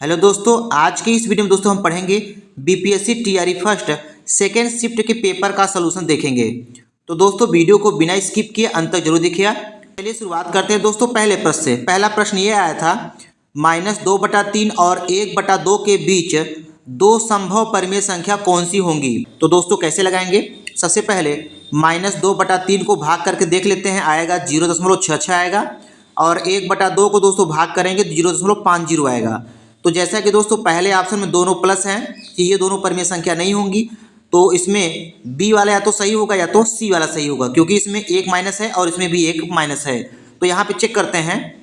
Hello दोस्तों, आज के इस वीडियो में दोस्तों हम पढ़ेंगे BPSC TRE first second shift के पेपर का सलूशन देखेंगे। तो दोस्तों वीडियो को बिना स्किप किए अंत तक जरूर देखिए। चलिए शुरुआत करते हैं दोस्तों पहले प्रश्न से। पहला प्रश्न ये आया था, -2/3 और 1/2 के बीच दो संभव परिमेय संख्या कौन सी होंगी। तो दोस्तों कैसे लगाएंगे, सबसे पहले -2/3 को भाग करके देख लेते हैं, आएगा 0.66 आएगा। और 1/2 को दोस्तों भाग करेंगे तो 0.50 आएगा। तो जैसा कि दोस्तों पहले ऑप्शन में दोनों प्लस हैं कि ये दोनों परिमेय संख्या नहीं होंगी, तो इसमें बी वाला या तो सही होगा या तो सी वाला सही होगा, क्योंकि इसमें एक माइनस है और इसमें भी एक माइनस है। तो यहाँ पे चेक करते हैं,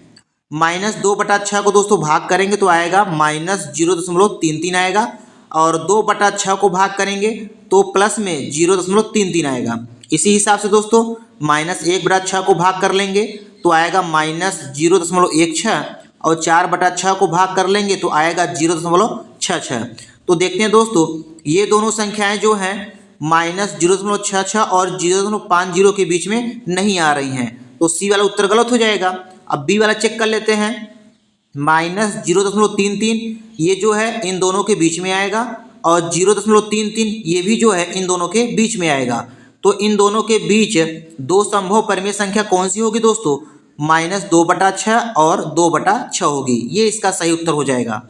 -2/6 को दोस्तों भाग करेंगे तो आएगा -0.33 आएगा। और 2/6 को भाग करेंगे तो प्लस में 0.33 आएगा। इसी हिसाब से दोस्तों -1/6 को भाग कर लेंगे तो आएगा -0.16 और 4/6 को भाग कर लेंगे तो आएगा 0.66। तो देखते हैं दोस्तों, ये दोनों संख्याएं जो हैं -0.66 और 0.50 के बीच में नहीं आ रही हैं, तो सी वाला उत्तर गलत हो जाएगा। अब बी वाला चेक कर लेते हैं, -0.33 ये जो है इन दोनों के बीच में आएगा और 0.33 ये भी जो है इन दोनों के बीच में आएगा। तो इन दोनों के बीच दो संभव परिमेय संख्या कौन सी होगी दोस्तों, -2/6 और 2/6 होगी। ये इसका सही उत्तर हो जाएगा।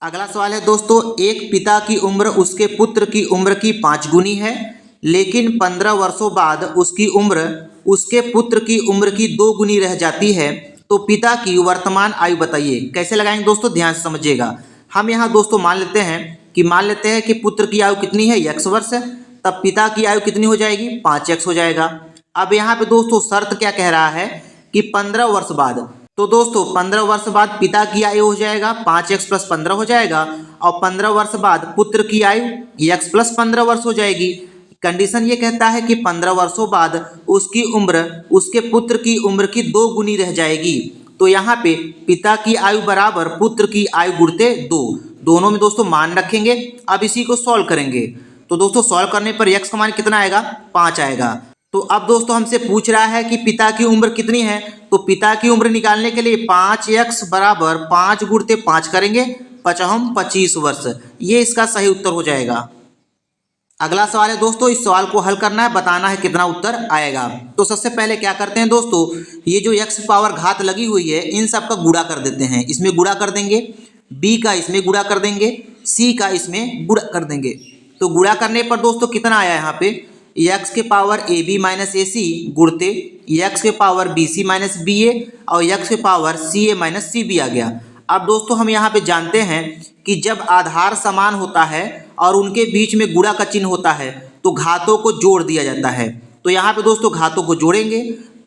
अगला सवाल है दोस्तों, एक पिता की उम्र उसके पुत्र की उम्र की 5 गुनी है, लेकिन 15 वर्षों बाद उसकी उम्र उसके पुत्र की उम्र की 2 गुनी रह जाती है, तो पिता की वर्तमान आयु बताइए। कैसे लगाएंगे दोस्तों, ध्यान से समझिएगा। हम यहाँ दोस्तों मान लेते हैं कि पुत्र की आयु कितनी है, x वर्ष, तब पिता की आयु कितनी हो जाएगी, 5x हो जाएगा। अब यहाँ पे दोस्तों शर्त क्या कह रहा है कि 15 वर्ष बाद, तो दोस्तों 15 वर्ष बाद पिता की आयु हो जाएगा 5x + 15 हो जाएगा, और 15 वर्ष बाद पुत्र की आयु x + 15 वर्ष हो जाएगी। कंडीशन ये कहता है कि 15 वर्षों बाद उसकी उम्र उसके पुत्र की उम्र की 2 गुनी रह जाएगी। तो यहाँ पे पिता की आयु बराबर पुत्र की आयु गुणते 2, दोनों में दोस्तों मान रखेंगे। अब इसी को सॉल्व करेंगे तो दोस्तों सॉल्व करने पर x का मान कितना आएगा, 5 आएगा। तो अब दोस्तों हमसे पूछ रहा है कि पिता की उम्र कितनी है, तो पिता की उम्र निकालने के लिए 5x बराबर 5 गुणते 5 करेंगे, 5 25 वर्ष। ये इसका सही उत्तर हो जाएगा। अगला सवाल है दोस्तों, इस सवाल को हल करना है, बताना है कितना उत्तर आएगा। तो सबसे पहले क्या करते हैं दोस्तों, ये जो x पावर घात लगी हुई है इन सब का गुणा कर देते हैं। इसमें गुणा कर देंगे, b का इसमें गुणा कर देंगे, c का इसमें गुणा कर देंगे। तो गुणा करने पर दोस्तों कितना आया, यहाँ पे x के पावर ab - ac गुणते x के पावर bc - ba और x के पावर ca - cb आ गया। अब दोस्तों हम यहाँ पे जानते हैं कि जब आधार समान होता है और उनके बीच में गुणा का चिन्ह होता है तो घातों को जोड़ दिया जाता है। तो यहाँ पे दोस्तों घातों को जोड़ेंगे,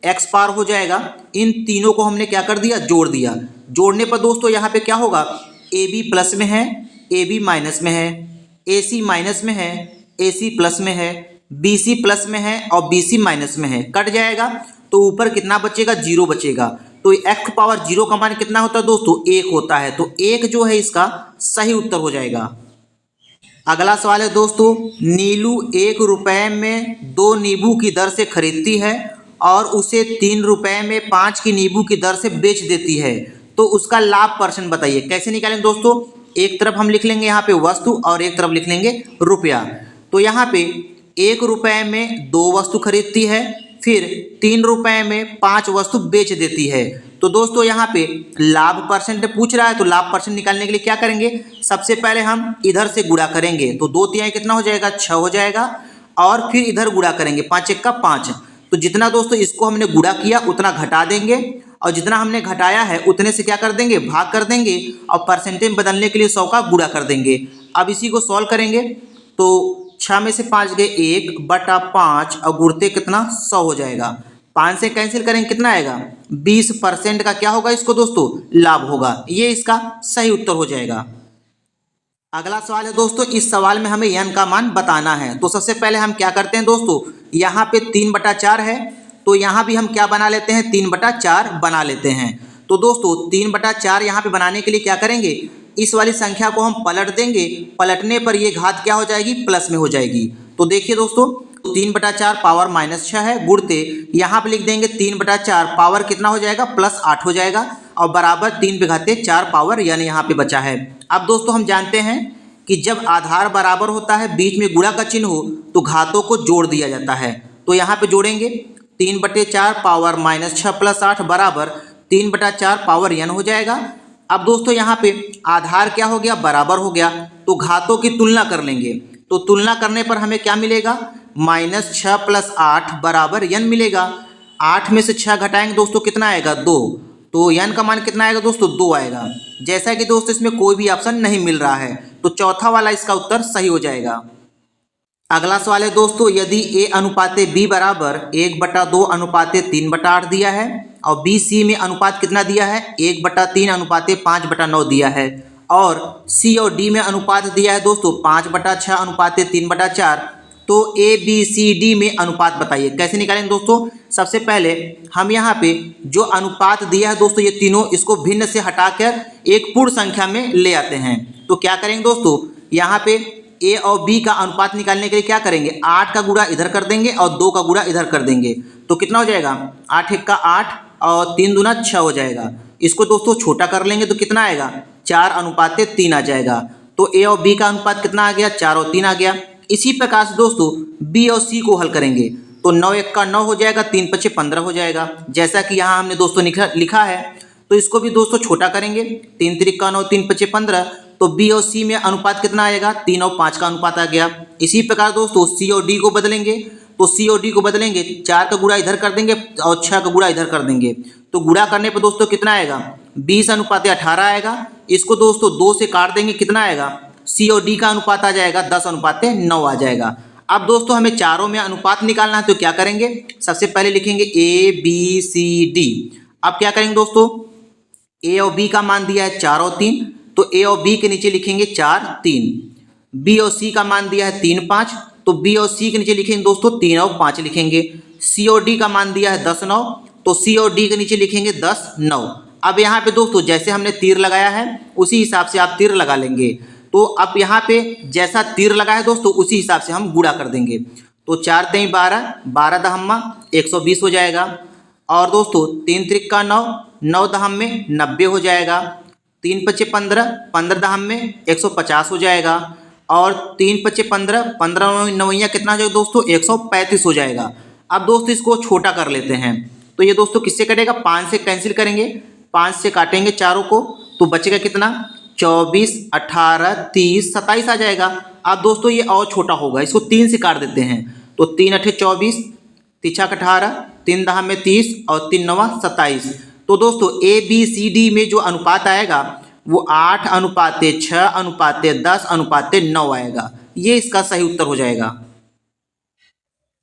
x पार हो जाएगा, इन तीनों को हमने क्या कर दिया, जोड़ दिया। जोड़ने पर दोस्तों यहाँ पे क्या होगा, ab प्लस में है, ab माइनस में है, ac माइनस में है, ac प्लस में है, BC प्लस में है और BC माइनस में है, कट जाएगा। तो ऊपर कितना बचेगा, 0 बचेगा। तो x पावर 0 का मान कितना होता है दोस्तों, 1 होता है। तो 1 जो है इसका सही उत्तर हो जाएगा। अगला सवाल है दोस्तों, नीलू 1 रुपये में 2 नींबू की दर से खरीदती है और उसे 3 रुपये में 5 की नींबू की दर से बेच देती है, तो उसका लाभ परसेंट बताइए। कैसे निकालेंगे दोस्तों, एक तरफ हम लिख लेंगे यहाँ पे वस्तु और एक तरफ लिख लेंगे रुपया। तो यहाँ पे 1 रुपये में 2 वस्तु खरीदती है, फिर 3 रुपये में 5 वस्तु बेच देती है। तो दोस्तों यहाँ पे लाभ परसेंट पूछ रहा है, तो लाभ परसेंट निकालने के लिए क्या करेंगे, सबसे पहले हम इधर से गुणा करेंगे। तो 2 तिहाई कितना हो जाएगा, 6 हो जाएगा, और फिर इधर गुणा करेंगे, 5 1 का 5। तो जितना दोस्तों इसको हमने गुणा किया उतना घटा देंगे, और जितना हमने घटाया है उतने से क्या कर देंगे, भाग कर देंगे, और परसेंटेज बदलने के लिए 100 का गुणा कर देंगे। अब इसी को सॉल्व करेंगे तो 6 में से 5 गए 1/5 और गुणते कितना, 100 हो जाएगा। 5 से कैंसिल करेंगे, कितना आएगा, 20% का क्या होगा इसको दोस्तों, लाभ होगा। ये इसका सही उत्तर हो जाएगा। अगला सवाल है दोस्तों, इस सवाल में हमें n का मान बताना है। तो सबसे पहले हम क्या करते हैं दोस्तों, यहाँ पे 3/4 है, तो यहाँ भी हम क्या बना लेते हैं, 3/4 बना लेते हैं। तो दोस्तों 3/4 यहाँ पे बनाने के लिए क्या करेंगे, इस वाली संख्या को हम पलट देंगे, पलटने पर ये घात क्या हो जाएगी, प्लस में हो जाएगी। तो देखिए दोस्तों 3/4 पावर -6 है, गुणते यहाँ पे लिख देंगे 3/4 पावर कितना हो जाएगा, +8 हो जाएगा, और बराबर 3 पे घाते 4 पावर n यहाँ पे बचा है। अब दोस्तों हम जानते हैं कि जब आधार बराबर होता है, बीच में गुणा का चिन्ह हो, तो घातों को जोड़ दिया जाता है। तो यहाँ पे जोड़ेंगे 3/4 पावर -6 + 8 बराबर 3/4 पावर n हो जाएगा। अब दोस्तों यहाँ पे आधार क्या हो गया, बराबर हो गया, तो घातों की तुलना कर लेंगे। तो तुलना करने पर हमें क्या मिलेगा, -6 + 8 बराबर n मिलेगा। 8 में से 6 घटाएंगे दोस्तों कितना आएगा, 2। तो n का मान कितना आएगा दोस्तों, 2 आएगा। जैसा कि दोस्तों इसमें कोई भी ऑप्शन नहीं मिल रहा है, तो चौथा वाला इसका उत्तर सही हो जाएगा। अगला सवाल है दोस्तों, यदि a अनुपाते b बराबर 1/2 अनुपाते 3/8 दिया है और b c में अनुपात कितना दिया है, 1/3 अनुपाते 5/9 दिया है, और c और d में अनुपात दिया है दोस्तों 5/6 अनुपाते 3/4, तो a b c d में अनुपात बताइए। कैसे निकालेंगे दोस्तों, सबसे पहले हम यहाँ पे जो अनुपात दिया है दोस्तों, ये तीनों, इसको भिन्न से हटाकर एक पूर्ण संख्या में ले आते हैं। तो क्या करेंगे दोस्तों, यहाँ पे a और b का अनुपात निकालने के लिए क्या करेंगे, 8 का गुणा इधर कर देंगे और 2 का गुणा इधर कर देंगे। तो कितना हो जाएगा, 8 × 8 और 3 दूना 6 हो जाएगा। इसको दोस्तों छोटा कर लेंगे तो कितना आएगा, 4/3 आ जाएगा। तो a और b का अनुपात कितना आ गया, 4 और 3 आ गया। इसी प्रकार से दोस्तों b और c को हल करेंगे तो 9 × 1 = 9 हो जाएगा, 3 × 5 = 15 हो जाएगा, जैसा कि यहाँ हमने दोस्तों लिखा है। तो इसको भी दोस्तों छोटा करेंगे, 3 × 3 = 9, 3 × 5 = 15। तो b और c में अनुपात कितना आएगा, 3 और 5 का अनुपात आ गया। इसी प्रकार दोस्तों c और d को बदलेंगे, तो c और d को बदलेंगे, 4 का गुणा इधर कर देंगे और 6 का गुणा इधर कर देंगे। तो गुणा करने पर दोस्तों कितना आएगा, 20/18 आएगा। इसको दोस्तों 2 से काट देंगे, कितना आएगा, c और d का अनुपात आ जाएगा 10/9 आ जाएगा। अब दोस्तों हमें चारों में अनुपात निकालना है, तो क्या करेंगे, सबसे पहले लिखेंगे a b c d। अब क्या करेंगे दोस्तों, a और b का मान दिया है 4 और 3, तो a और b के नीचे लिखेंगे 4 3। b और c का मान दिया है 3 5, तो b और c के नीचे लिखेंगे दोस्तों 3 और 5 लिखेंगे। c और d का मान दिया है 10 9, तो c और d के नीचे लिखेंगे 10 9। अब यहाँ पे दोस्तों जैसे हमने तीर लगाया है उसी हिसाब से आप तीर लगा लेंगे। तो अब यहाँ पे जैसा तीर लगा है दोस्तों उसी हिसाब से हम गुणा कर देंगे। तो 4 × 3 = 12, 12 दहम्मा 120 हो जाएगा। और दोस्तों 3 × 3 = 9, 9 दहम में 90 हो जाएगा। 3 × 5 = 15, 15 दहम में 150 हो जाएगा। और 3 × 5 = 15, 15 9 कितना हो जाएगा दोस्तों, 135 हो जाएगा। अब दोस्तों इसको छोटा कर लेते हैं, तो ये दोस्तों किससे कटेगा, 5 से कैंसिल करेंगे, 5 से काटेंगे चारों को, तो बचेगा कितना, 24 18 30 27 आ जाएगा। अब दोस्तों ये और छोटा होगा, इसको 3 से काट देते हैं, तो 3 × 8 = 24, 3 × 6 = 18, 3 दहम में 30 और 3 9 27। तो दोस्तों a b c d में जो अनुपात आएगा वो 8/6/10/9 आएगा। ये इसका सही उत्तर हो जाएगा।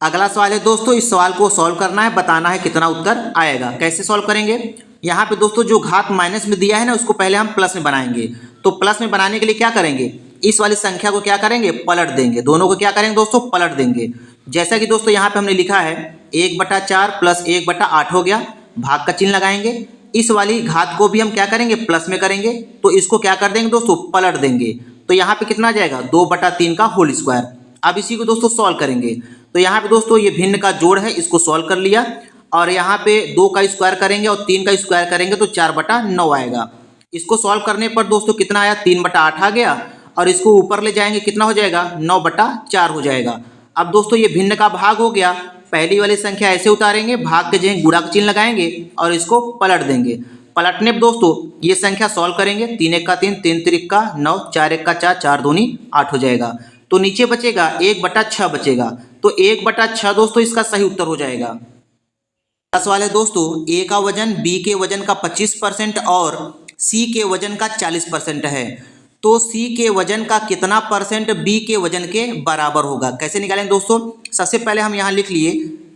अगला सवाल है दोस्तों, इस सवाल को सॉल्व करना है, बताना है कितना उत्तर आएगा। कैसे सॉल्व करेंगे, यहाँ पे दोस्तों जो घात माइनस में दिया है ना उसको पहले हम प्लस में बनाएंगे। तो प्लस में बनाने के लिए क्या करेंगे, इस वाली संख्या को क्या करेंगे, पलट देंगे। दोनों को क्या करेंगे दोस्तों, पलट देंगे। जैसा कि दोस्तों यहाँ पे हमने लिखा है 1/4 + 1/8 हो गया, भाग का चिन्ह लगाएंगे। इस वाली घात को भी हम क्या करेंगे, प्लस में करेंगे, तो इसको क्या कर देंगे दोस्तों, पलट देंगे। तो यहाँ पे कितना आ जाएगा, 2/3 का होल स्क्वायर। अब इसी को दोस्तों सॉल्व करेंगे, तो यहाँ पे दोस्तों ये भिन्न का जोड़ है, इसको सॉल्व कर लिया। और यहाँ पे 2 का स्क्वायर करेंगे और 3 का स्क्वायर करेंगे तो 4/9 आएगा। इसको सॉल्व करने पर दोस्तों कितना आया, 3/8 आ गया। और इसको ऊपर ले जाएंगे, कितना हो जाएगा, 9/4 हो जाएगा। अब दोस्तों ये भिन्न का भाग हो गया, पहली वाली संख्या ऐसे उतारेंगे, भाग के जगह गुणा का चिन्ह लगाएंगे और इसको पलट देंगे। पलटने पर दोस्तों ये संख्या सॉल्व करेंगे, 3 × 1 = 3, 3 × 3 = 9, 4 × 1 = 4, 4 दूनी 8 हो जाएगा। तो नीचे बचेगा 1/6 बचेगा, तो 1/6 दोस्तों इसका सही उत्तर हो जाएगा। सवाल है दोस्तों, a का वजन b के वजन का 25% और c के वजन का 40% है, तो c के वजन का कितना परसेंट b के वजन के बराबर होगा। कैसे निकालेंगे दोस्तों, सबसे पहले हम यहाँ लिख लिए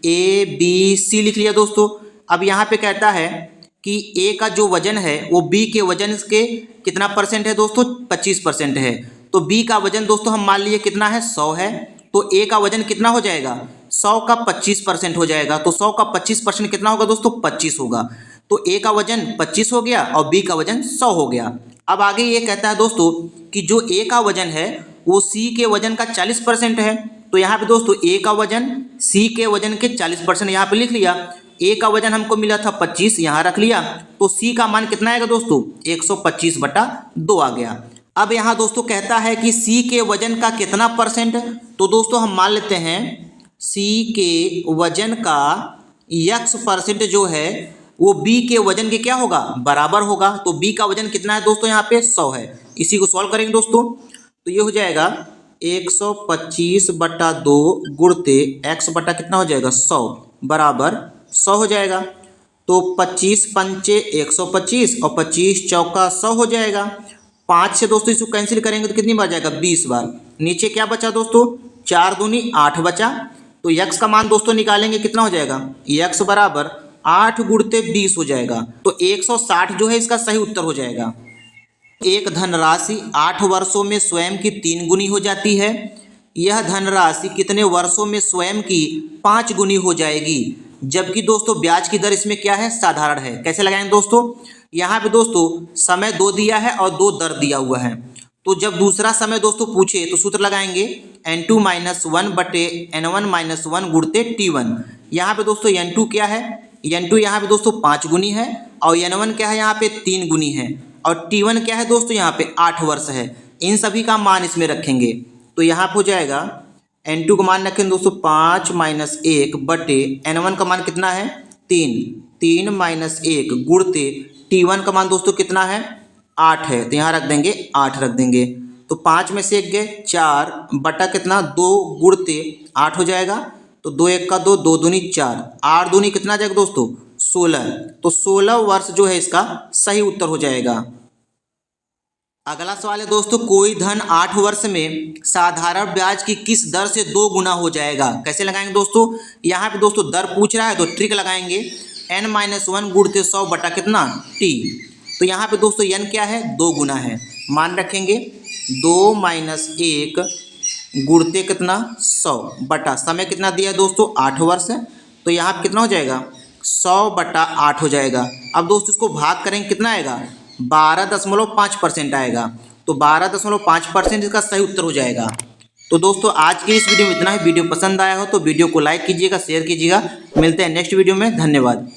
a b c लिख लिया दोस्तों। अब यहाँ पे कहता है कि a का जो वजन है वो b के वजन के कितना परसेंट है दोस्तों, 25% है। तो b का वजन दोस्तों हम मान लिए कितना है, 100 है, तो a का वजन कितना हो जाएगा, 100 का 25% हो जाएगा। तो 100 का 25% कितना होगा दोस्तों, 25 होगा। तो a का वजन 25 हो गया और b का वजन 100 हो गया। अब आगे ये कहता है दोस्तों कि जो a का वजन है वो c के वजन का 40% है। तो यहाँ पे दोस्तों a का वजन c के वजन के 40% यहाँ पे लिख लिया। ए का वजन हमको मिला था 25, यहाँ रख लिया, तो सी का मान कितना आएगा दोस्तों 125/2 आ गया। अब यहाँ दोस्तों कहता है कि सी के वजन का कितना परसेंट, तो दोस्तों हम मान लेते हैं सी के वजन का x% जो है वो b के वजन के क्या होगा बराबर होगा। तो b का वजन कितना है दोस्तों यहाँ पे 100 है। इसी को सॉल्व करेंगे दोस्तों, तो ये हो जाएगा 125/2 गुणते x बटा कितना हो जाएगा 100 बराबर 100 हो जाएगा। तो 25 पंचे 125 और 25 चौका 100 हो जाएगा। 5 से दोस्तों इसको कैंसिल करेंगे तो कितनी बार जाएगा 20 बार। नीचे क्या बचा दोस्तों 4 दूनी 8 बचा। तो x का मान दोस्तों निकालेंगे कितना हो जाएगा x बराबर 8 गुणते 20 हो जाएगा। तो 160 जो है इसका सही उत्तर हो जाएगा। एक धनराशि 8 वर्षों में स्वयं की 3 गुनी हो जाती है। यह धनराशि कितने वर्षों में स्वयं की 5 गुनी हो जाएगी, जबकि दोस्तों ब्याज की दर इसमें क्या है साधारण है। कैसे लगाएंगे दोस्तों, यहाँ पे दोस्तों समय 2 दिया है और 2 दर दिया हुआ है। तो जब दूसरा समय दोस्तों पूछे तो सूत्र लगाएंगे n2 - 1 बटे n1 - 1 गुणते t1। यहाँ पे दोस्तों n2 क्या है, n2 यहाँ पे दोस्तों 5 गुनी है और n1 क्या है यहाँ पे 3 गुनी है और t1 क्या है दोस्तों यहाँ पे 8 वर्ष है। इन सभी का मान इसमें रखेंगे तो यहाँ पे हो जाएगा n2 का मान रखेंगे दोस्तों 5 - 1 बटे n1 का मान कितना है 3 - 1 गुणते t1 का मान दोस्तों कितना है 8 है। तो यहाँ रख देंगे 8 रख देंगे। तो 5 में से 1 गए 4 बटा कितना 2 गुणते 8 हो जाएगा। तो 2 1 का 2, 2 दूनी 4, 8 दूनी कितना जाएगा दोस्तों 16। तो 16 वर्ष जो है इसका सही उत्तर हो जाएगा। अगला सवाल है दोस्तों, कोई धन 8 वर्ष में साधारण ब्याज की किस दर से 2 गुना हो जाएगा। कैसे लगाएंगे दोस्तों, यहाँ पे दोस्तों दर पूछ रहा है तो ट्रिक लगाएंगे n - 1 गुणते 100 बटा कितना t। तो यहाँ पे दोस्तों n क्या है 2 गुना है, मान रखेंगे 2 - 1 गुणते कितना 100 बटा समय कितना दिया है दोस्तों 8 वर्ष है। तो यहाँ पे कितना हो जाएगा 100/8 हो जाएगा। अब दोस्तों इसको भाग करेंगे कितना आएगा 12.5% आएगा। तो 12.5% इसका सही उत्तर हो जाएगा। तो दोस्तों आज की इस वीडियो में इतना ही। वीडियो पसंद आया हो तो वीडियो को लाइक कीजिएगा, शेयर कीजिएगा। मिलते हैं नेक्स्ट वीडियो में, धन्यवाद।